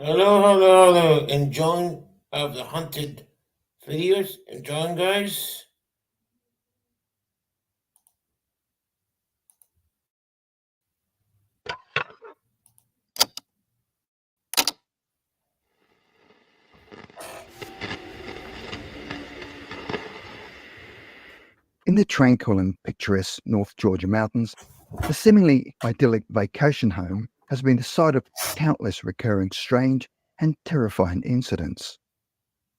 Hello, hello, hello. Enjoying the hunted videos? Enjoying, guys? In the tranquil and picturesque North Georgia mountains, the seemingly idyllic vacation home has been the site of countless recurring strange and terrifying incidents.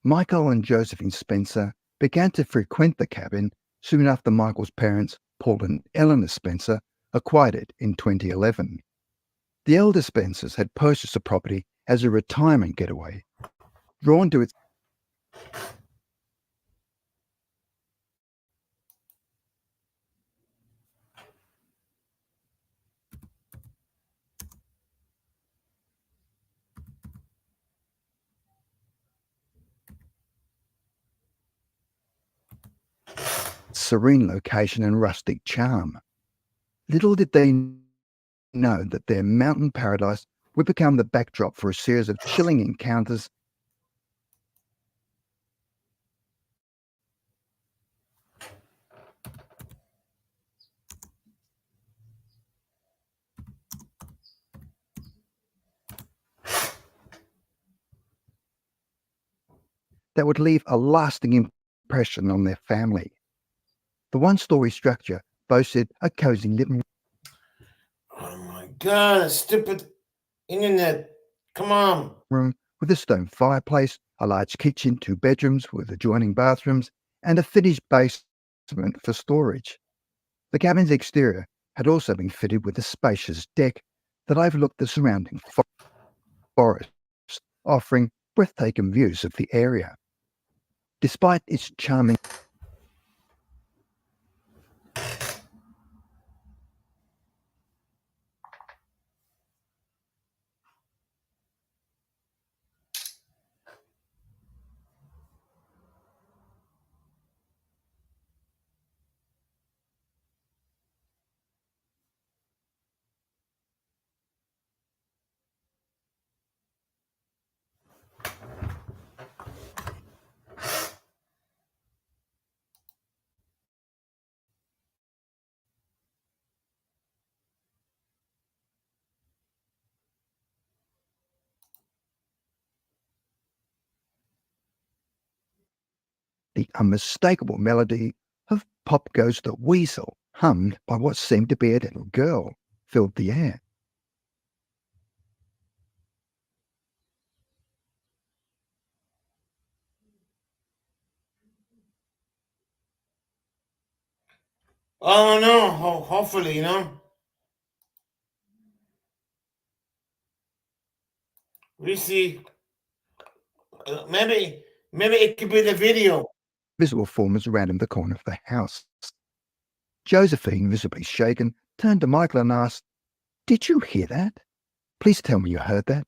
Michael and Josephine Spencer began to frequent the cabin soon after Michael's parents, Paul and Eleanor Spencer, acquired it in 2011. The elder Spencers had purchased the property as a retirement getaway, drawn to its serene location and rustic charm. Little did they know that their mountain paradise would become the backdrop for a series of chilling encounters that would leave a lasting impression on their family. The one-story structure boasted a cozy living Oh my god, stupid internet. Come on. room with a stone fireplace, a large kitchen, 2 bedrooms with adjoining bathrooms, and a finished basement for storage. The cabin's exterior had also been fitted with a spacious deck that overlooked the surrounding forest, offering breathtaking views of the area. Despite its charming the unmistakable melody of Pop Goes the Weasel, hummed by what seemed to be a little girl, filled the air. Oh no, hopefully, We see. Maybe it could be the video. Visible forms around the corner of the house. Josephine, visibly shaken, turned to Michael and asked, "Did you hear that? Please tell me you heard that."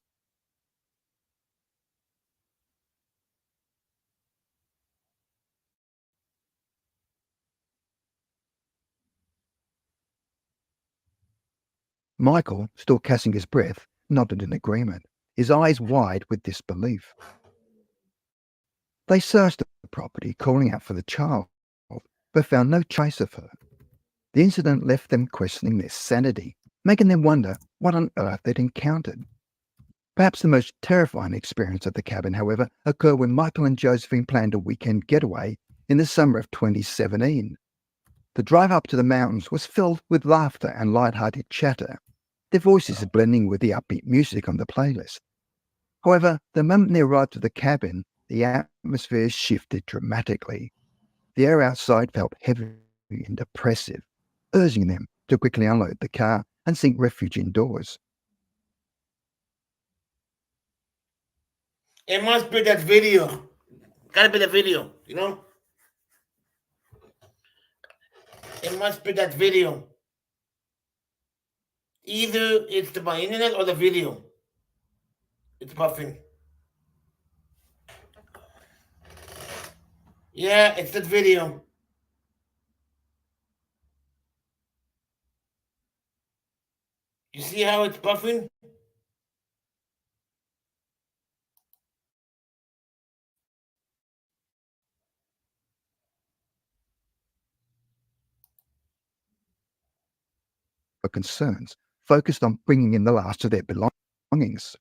Michael, still catching his breath, nodded in agreement, his eyes wide with disbelief. They searched the property, calling out for the child, but found no trace of her. The incident left them questioning their sanity, making them wonder what on earth they'd encountered. Perhaps the most terrifying experience at the cabin, however, occurred when Michael and Josephine planned a weekend getaway in the summer of 2017. The drive up to the mountains was filled with laughter and light-hearted chatter, their voices blending with the upbeat music on the playlist. However, the moment they arrived at the cabin, the atmosphere shifted dramatically. The air outside felt heavy and oppressive, urging them to quickly unload the car and seek refuge indoors. It must be that video. Gotta be the video. It must be that video. Either it's my internet or the video. It's buffing. Yeah, it's that video. You see how it's buffing? concerns focused on bringing in the last of their belongings.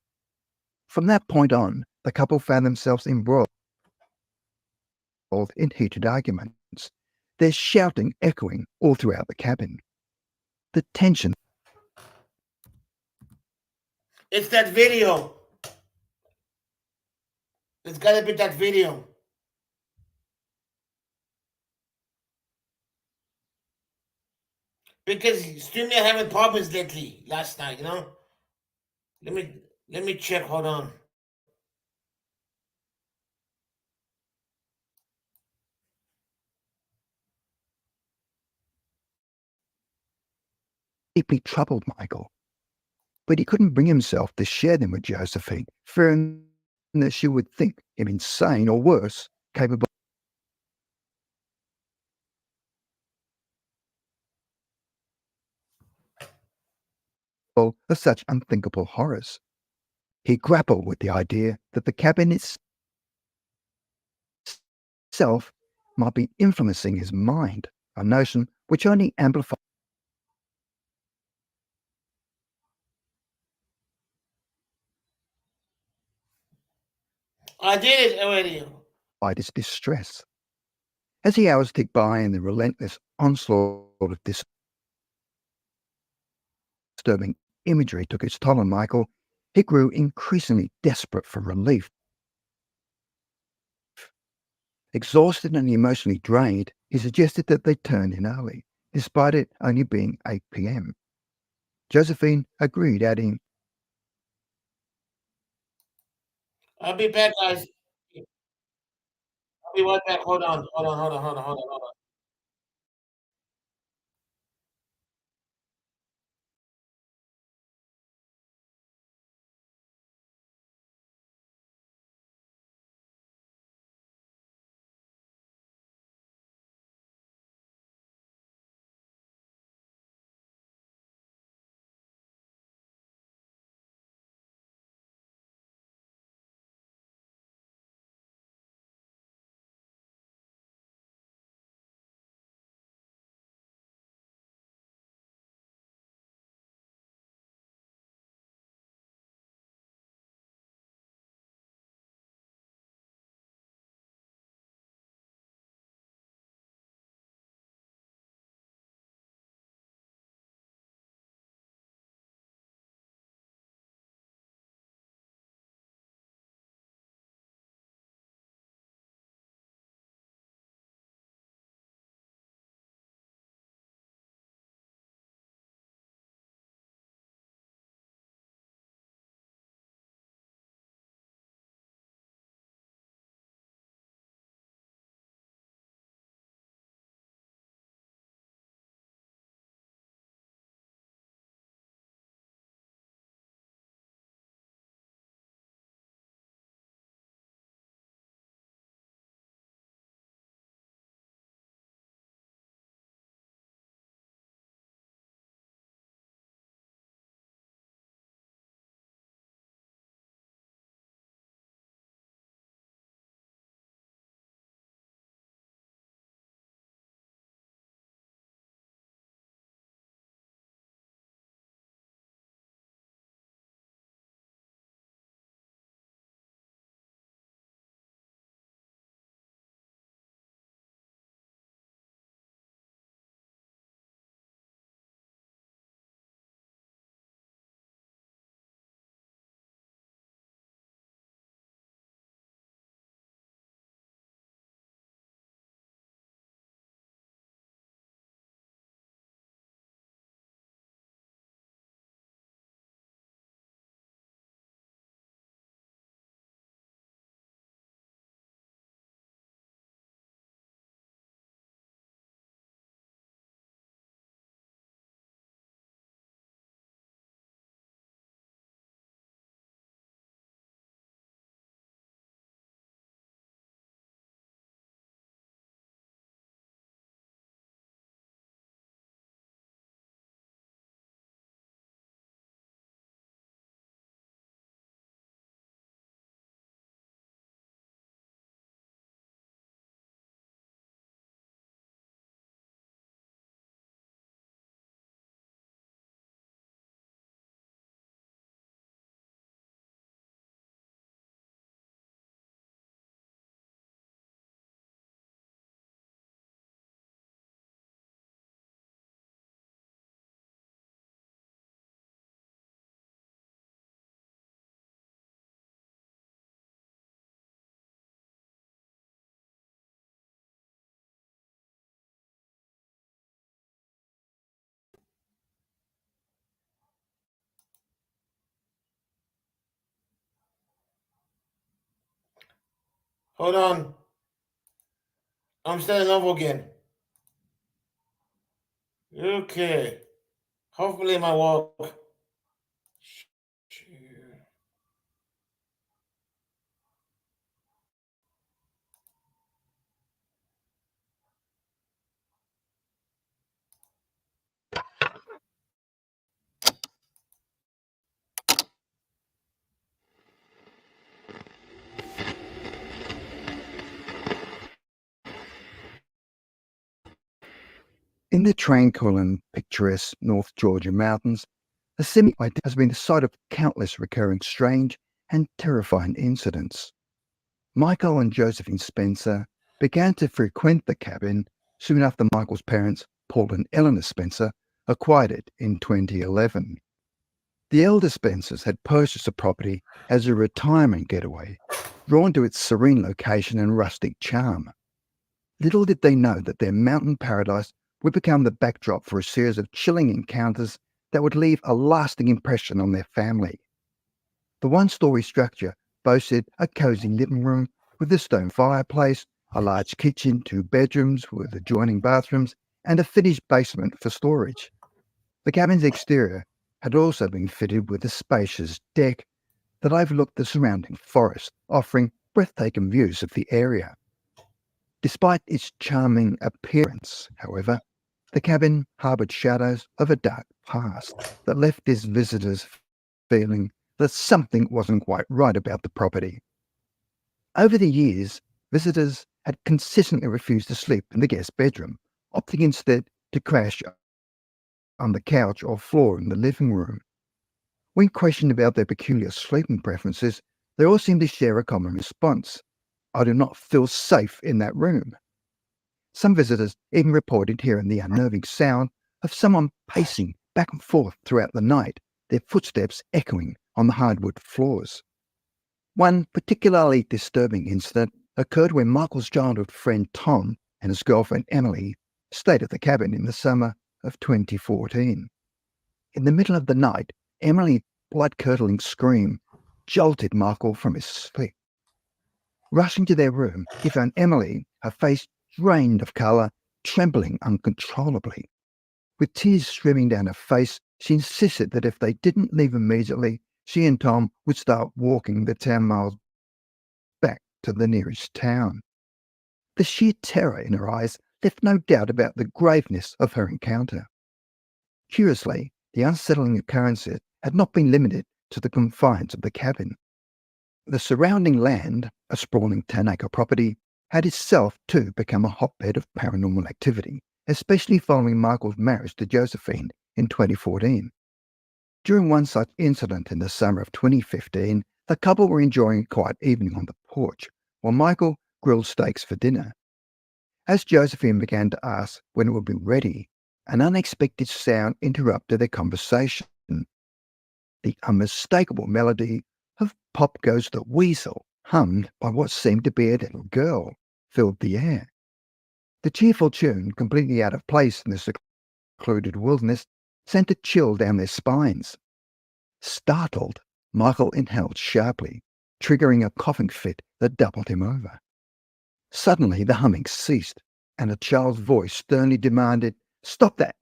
From that point on, the couple found themselves embroiled in heated arguments, their shouting echoing all throughout the cabin. The tension It's that video. It's gotta be that video. Because streaming having problems lately last night, you know? Let me check, hold on. deeply troubled Michael, but he couldn't bring himself to share them with Josephine, fearing that she would think him insane or worse, capable of such unthinkable horrors. He grappled with the idea that the cabin itself might be influencing his mind, a notion which only amplified I did it already. his distress. As the hours ticked by and the relentless onslaught of disturbing imagery took its toll on Michael, he grew increasingly desperate for relief. Exhausted and emotionally drained, he suggested that they turn in early, despite it only being 8 p.m. Josephine agreed, adding, I'll be back, guys. I'll be right back. Hold on. Hold on. Hold on. I'm starting over again. Okay. Hopefully my walk. In the tranquil and picturesque North Georgia mountains, the Yosemite has been the site of countless recurring strange and terrifying incidents. Michael and Josephine Spencer began to frequent the cabin soon after Michael's parents, Paul and Eleanor Spencer, acquired it in 2011. The elder Spencers had purchased the property as a retirement getaway, drawn to its serene location and rustic charm. Little did they know that their mountain paradise would become the backdrop for a series of chilling encounters that would leave a lasting impression on their family. The one-story structure boasted a cosy living room with a stone fireplace, a large kitchen, 2 bedrooms with adjoining bathrooms, and a finished basement for storage. The cabin's exterior had also been fitted with a spacious deck that overlooked the surrounding forest, offering breathtaking views of the area. Despite its charming appearance, however, the cabin harboured shadows of a dark past that left its visitors feeling that something wasn't quite right about the property. Over the years, visitors had consistently refused to sleep in the guest bedroom, opting instead to crash on the couch or floor in the living room. When questioned about their peculiar sleeping preferences, they all seemed to share a common response: "I do not feel safe in that room." Some visitors even reported hearing the unnerving sound of someone pacing back and forth throughout the night, their footsteps echoing on the hardwood floors. One particularly disturbing incident occurred when Michael's childhood friend Tom and his girlfriend Emily stayed at the cabin in the summer of 2014. In the middle of the night, Emily's blood-curdling scream jolted Michael from his sleep. Rushing to their room, he found Emily, her face drained of colour, trembling uncontrollably. With tears streaming down her face, she insisted that if they didn't leave immediately, she and Tom would start walking the 10 miles back to the nearest town. The sheer terror in her eyes left no doubt about the graveness of her encounter. Curiously, the unsettling occurrences had not been limited to the confines of the cabin. The surrounding land, a sprawling 10-acre property, had itself too become a hotbed of paranormal activity, especially following Michael's marriage to Josephine in 2014. During one such incident in the summer of 2015, the couple were enjoying a quiet evening on the porch, while Michael grilled steaks for dinner. As Josephine began to ask when it would be ready, an unexpected sound interrupted their conversation. The unmistakable melody of "Pop Goes the Weasel," hummed by what seemed to be a little girl, filled the air. The cheerful tune, completely out of place in the secluded wilderness, sent a chill down their spines. Startled, Michael inhaled sharply, triggering a coughing fit that doubled him over. Suddenly the humming ceased, and a child's voice sternly demanded, "Stop that!"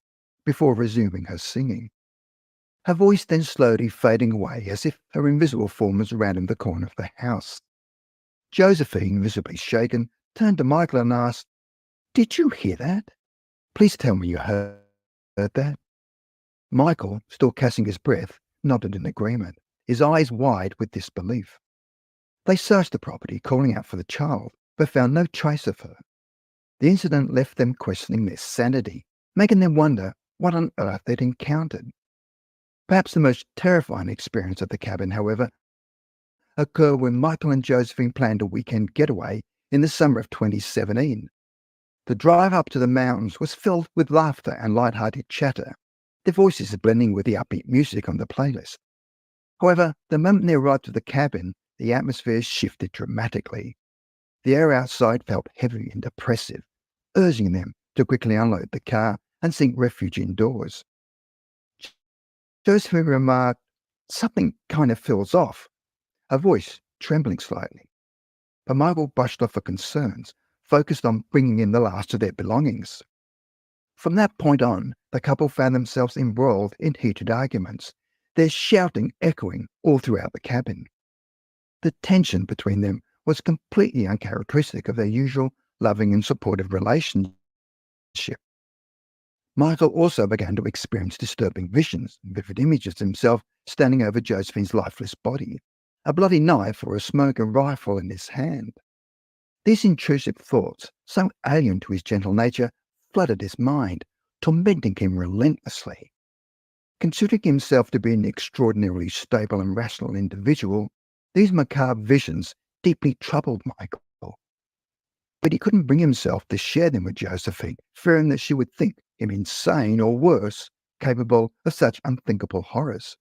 before resuming her singing. Her voice then slowly fading away as if her invisible form was rounding the corner of the house. Josephine, visibly shaken, turned to Michael and asked, "Did you hear that? Please tell me you heard that." Michael, still catching his breath, nodded in agreement, his eyes wide with disbelief. They searched the property, calling out for the child, but found no trace of her. The incident left them questioning their sanity, making them wonder what on earth they'd encountered. Perhaps the most terrifying experience at the cabin, however, occurred when Michael and Josephine planned a weekend getaway in the summer of 2017. The drive up to the mountains was filled with laughter and light-hearted chatter, their voices blending with the upbeat music on the playlist. However, the moment they arrived at the cabin, the atmosphere shifted dramatically. The air outside felt heavy and oppressive, urging them to quickly unload the car and seek refuge indoors. Josephine remarked, "Something kind of feels off," her voice trembling slightly. but Michael brushed off her concerns, focused on bringing in the last of their belongings. From that point on, the couple found themselves embroiled in heated arguments, their shouting echoing all throughout the cabin. The tension between them was completely uncharacteristic of their usual loving and supportive relationship. Michael also began to experience disturbing visions and vivid images of himself standing over Josephine's lifeless body, a bloody knife or a smoking rifle in his hand. These intrusive thoughts, so alien to his gentle nature, flooded his mind, tormenting him relentlessly. Considering himself to be an extraordinarily stable and rational individual, these macabre visions deeply troubled Michael. But he couldn't bring himself to share them with Josephine, fearing that she would think him insane or worse, capable of such unthinkable horrors.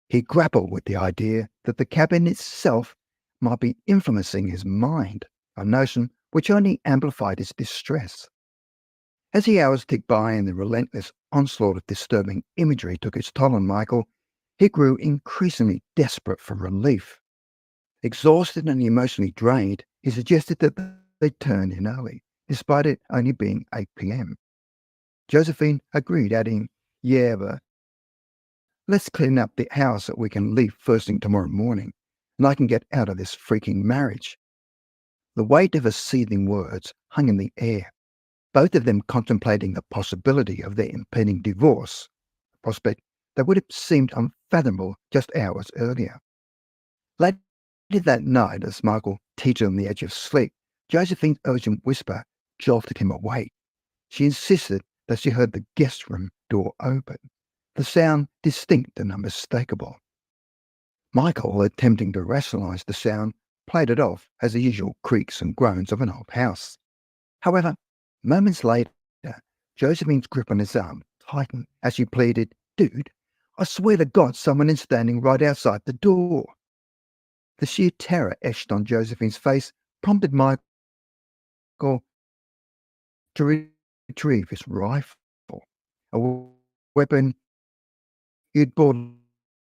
He grappled with the idea that the cabin itself might be influencing his mind, a notion which only amplified his distress. As the hours ticked by and the relentless onslaught of disturbing imagery took its toll on Michael, he grew increasingly desperate for relief. Exhausted and emotionally drained, he suggested that they turn in early, despite it only being 8 p.m. Josephine agreed, adding, "Yeah, but let's clean up the house so we can leave first thing tomorrow morning, and I can get out of this freaking marriage." The weight of her seething words hung in the air, both of them contemplating the possibility of their impending divorce, a prospect that would have seemed unfathomable just hours earlier. Later that night, as Michael teetered on the edge of sleep, Josephine's urgent whisper jolted him awake. She insisted that she heard the guest room door open, the sound distinct and unmistakable. Michael, attempting to rationalize the sound, played it off as the usual creaks and groans of an old house. However, moments later, Josephine's grip on his arm tightened as she pleaded, "Dude, I swear to God someone is standing right outside the door." The sheer terror etched on Josephine's face prompted Michael to retrieve his rifle, a weapon he had brought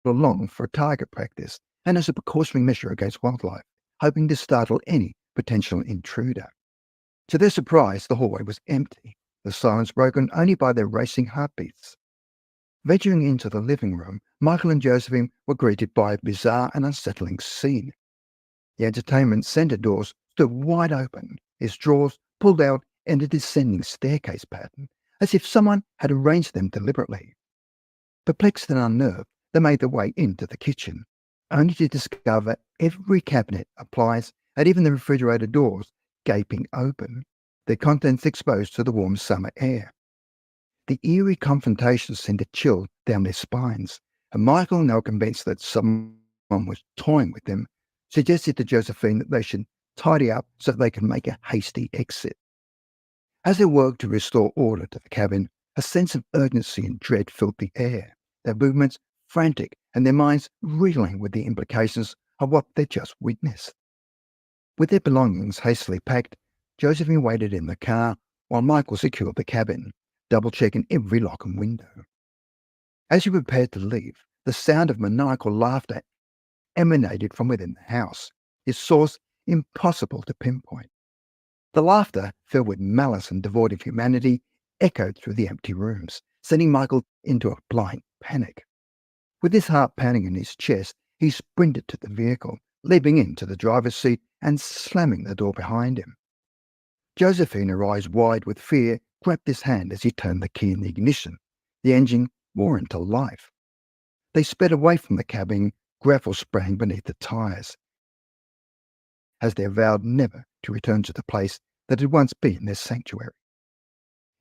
along for target practice and as a precautionary measure against wildlife, hoping to startle any potential intruder. To their surprise, the hallway was empty, the silence broken only by their racing heartbeats. Venturing into the living room, Michael and Josephine were greeted by a bizarre and unsettling scene. The entertainment centre doors stood wide open, its drawers pulled out in a descending staircase pattern, as if someone had arranged them deliberately. Perplexed and unnerved, they made their way into the kitchen, only to discover every cabinet, appliance, and even the refrigerator doors gaping open, their contents exposed to the warm summer air. The eerie confrontation sent a chill down their spines, and Michael, now convinced that someone was toying with them, suggested to Josephine that they should tidy up so that they could make a hasty exit. As they worked to restore order to the cabin, a sense of urgency and dread filled the air, their movements frantic and their minds reeling with the implications of what they'd just witnessed. With their belongings hastily packed, Josephine waited in the car while Michael secured the cabin, double-checking every lock and window. As he prepared to leave, the sound of maniacal laughter emanated from within the house, its source impossible to pinpoint. The laughter, filled with malice and devoid of humanity, echoed through the empty rooms, sending Michael into a blind panic. With his heart pounding in his chest, he sprinted to the vehicle, leaping into the driver's seat and slamming the door behind him. Josephine, her eyes wide with fear, grabbed his hand as he turned the key in the ignition. The engine wore into life. They sped away from the cabin, gravel spraying beneath the tyres, as they vowed never to return to the place that had once been their sanctuary.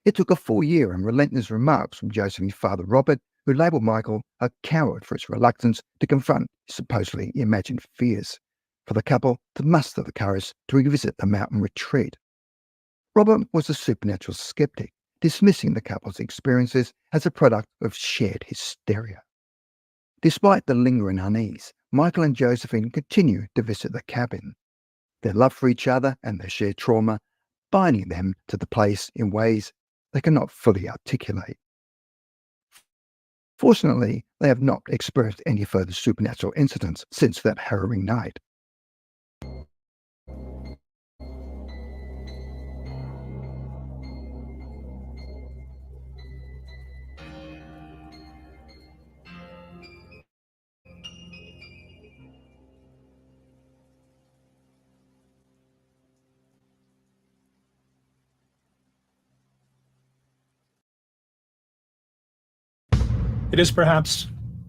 It took a full year and relentless remarks from Josephine's father Robert, who labelled Michael a coward for his reluctance to confront his supposedly imagined fears, for the couple to muster the courage to revisit the mountain retreat. Robert was a supernatural skeptic, dismissing the couple's experiences as a product of shared hysteria. Despite the lingering unease, Michael and Josephine continued to visit the cabin, their love for each other and their shared trauma binding them to the place in ways they cannot fully articulate. Fortunately, they have not experienced any further supernatural incidents since that harrowing night. It is perhaps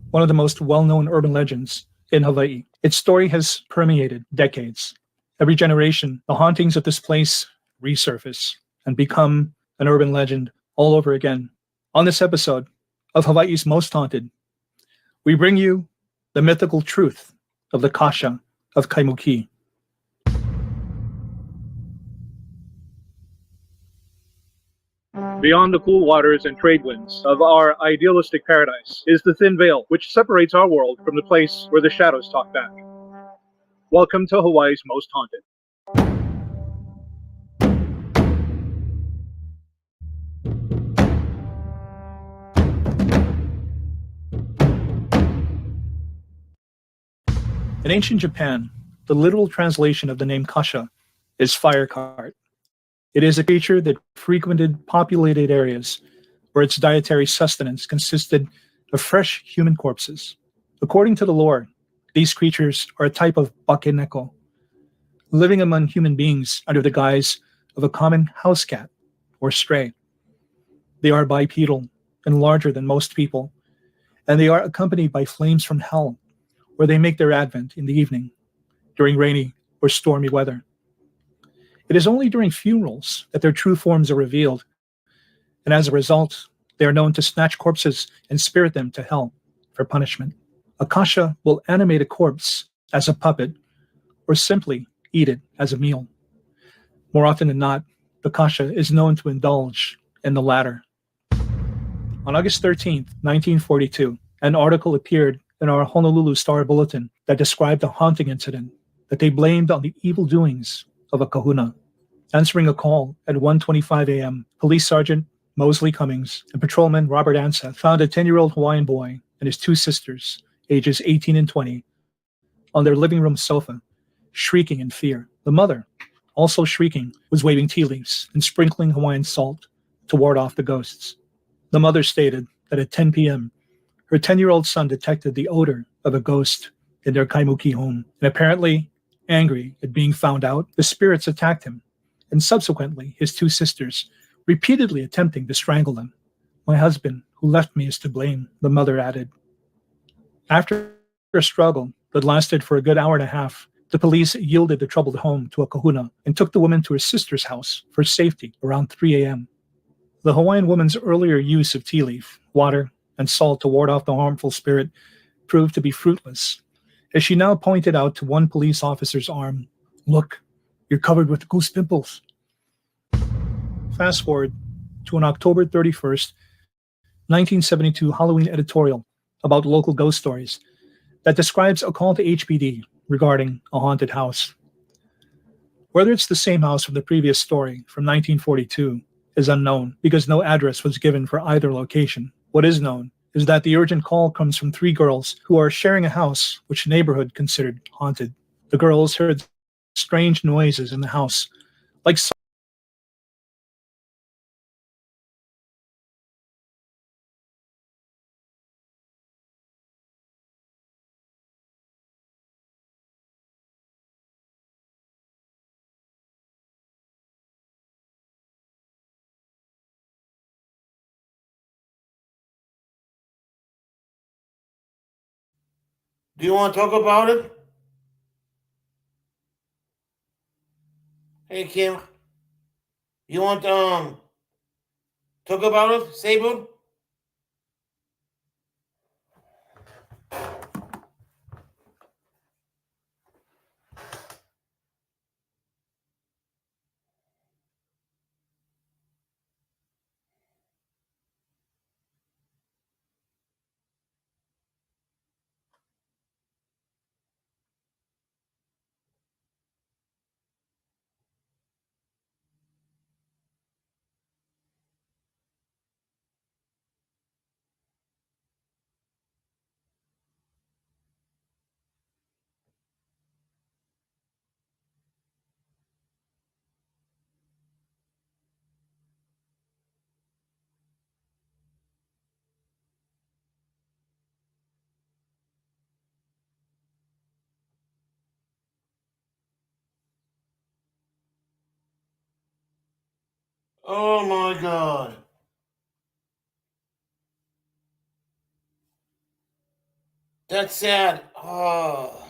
one of the most well-known urban legends in Hawaii. Its story has permeated decades. Every generation, the hauntings of this place resurface and become an urban legend all over again. On this episode of Hawaii's Most Haunted, we bring you the mythical truth of the Kasha of Kaimuki. Beyond the cool waters and trade winds of our idealistic paradise is the thin veil which separates our world from the place where the shadows talk back. Welcome to Hawaii's Most Haunted. In ancient Japan, the literal translation of the name Kasha is fire cart. It is a creature that frequented populated areas where its dietary sustenance consisted of fresh human corpses. According to the lore, these creatures are a type of bakeneko, living among human beings under the guise of a common house cat or stray. They are bipedal and larger than most people, and they are accompanied by flames from hell, where they make their advent in the evening during rainy or stormy weather. It is only during funerals that their true forms are revealed, and as a result, they are known to snatch corpses and spirit them to hell for punishment. Akasha will animate a corpse as a puppet or simply eat it as a meal. More often than not, Akasha is known to indulge in the latter. On August 13th, 1942, an article appeared in our Honolulu Star Bulletin that described a haunting incident that they blamed on the evil doings of a kahuna. Answering a call at 1:25 a.m., Police Sergeant Mosley Cummings and Patrolman Robert Anseth found a 10-year-old Hawaiian boy and his two sisters, ages 18 and 20, on their living room sofa, shrieking in fear. The mother, also shrieking, was waving tea leaves and sprinkling Hawaiian salt to ward off the ghosts. The mother stated that at 10 p.m., her 10-year-old son detected the odor of a ghost in their Kaimuki home, and apparently angry at being found out, the spirits attacked him, and subsequently his two sisters, repeatedly attempting to strangle them. My husband, who left me, is to blame, the mother added. After a struggle that lasted for a good hour and a half, the police yielded the troubled home to a kahuna and took the woman to her sister's house for safety around 3 a.m. The Hawaiian woman's earlier use of tea leaf, water, and salt to ward off the harmful spirit proved to be fruitless, as she now pointed out to one police officer's arm, "Look, you're covered with goose pimples." Fast forward to an October 31st, 1972 Halloween editorial about local ghost stories that describes a call to HPD regarding a haunted house. Whether it's the same house from the previous story from 1942 is unknown because no address was given for either location. What is known is that the urgent call comes from three girls who are sharing a house which the neighborhood considered haunted. The girls heard strange noises in the house, like Do you want to talk about it? Hey Kim, you want talk about it, Sable? Oh my god. That's sad. Oh.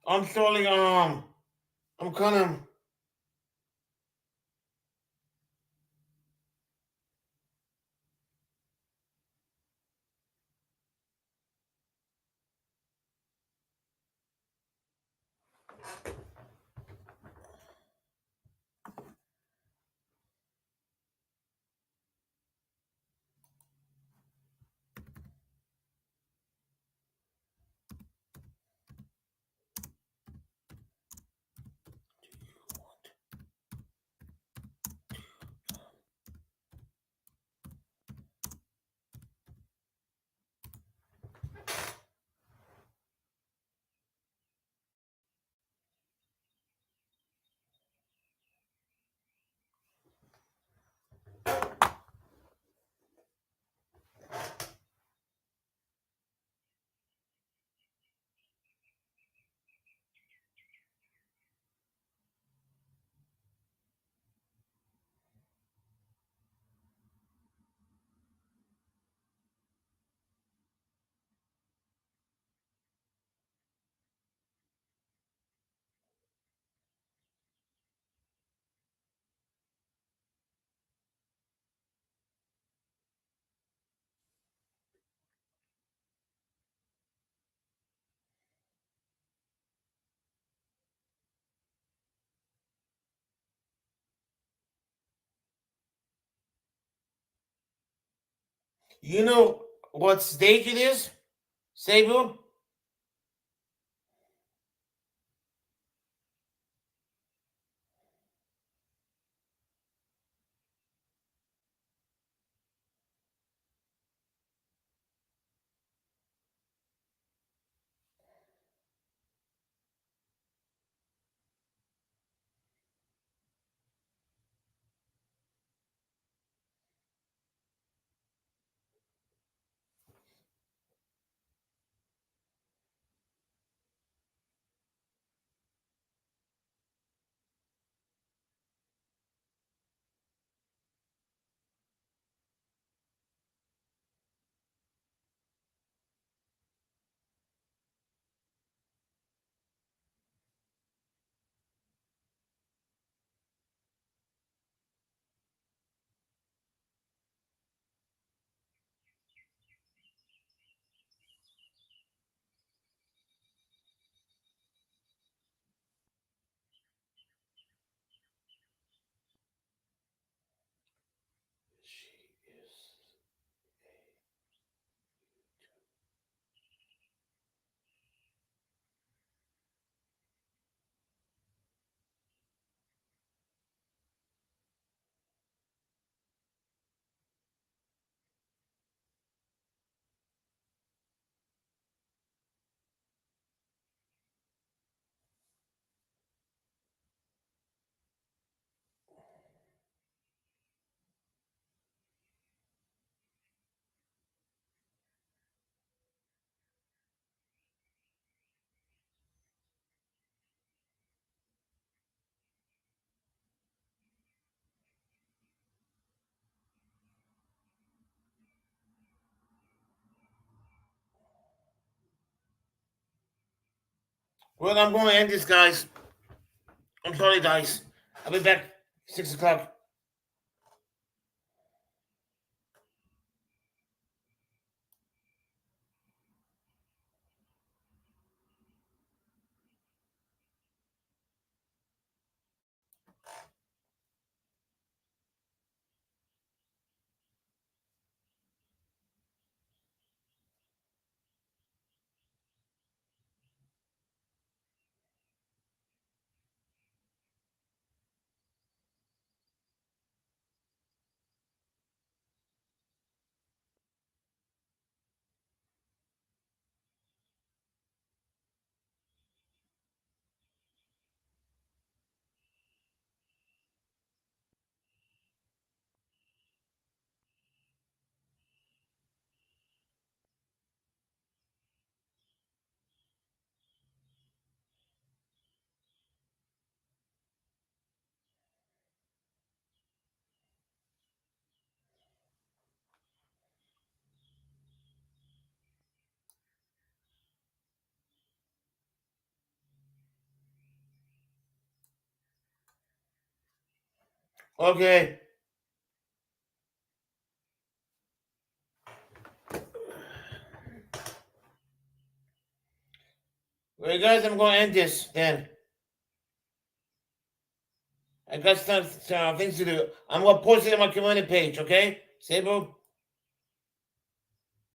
I'm sorry, I'm kind of. You know what stage it is, Sabu? Well, I'm going to end this, guys. I'm sorry, guys. I'll be back 6 o'clock. Okay. Well, guys, I'm going to end this then. I got some things to do. I'm going to post it on my community page, okay? Sable?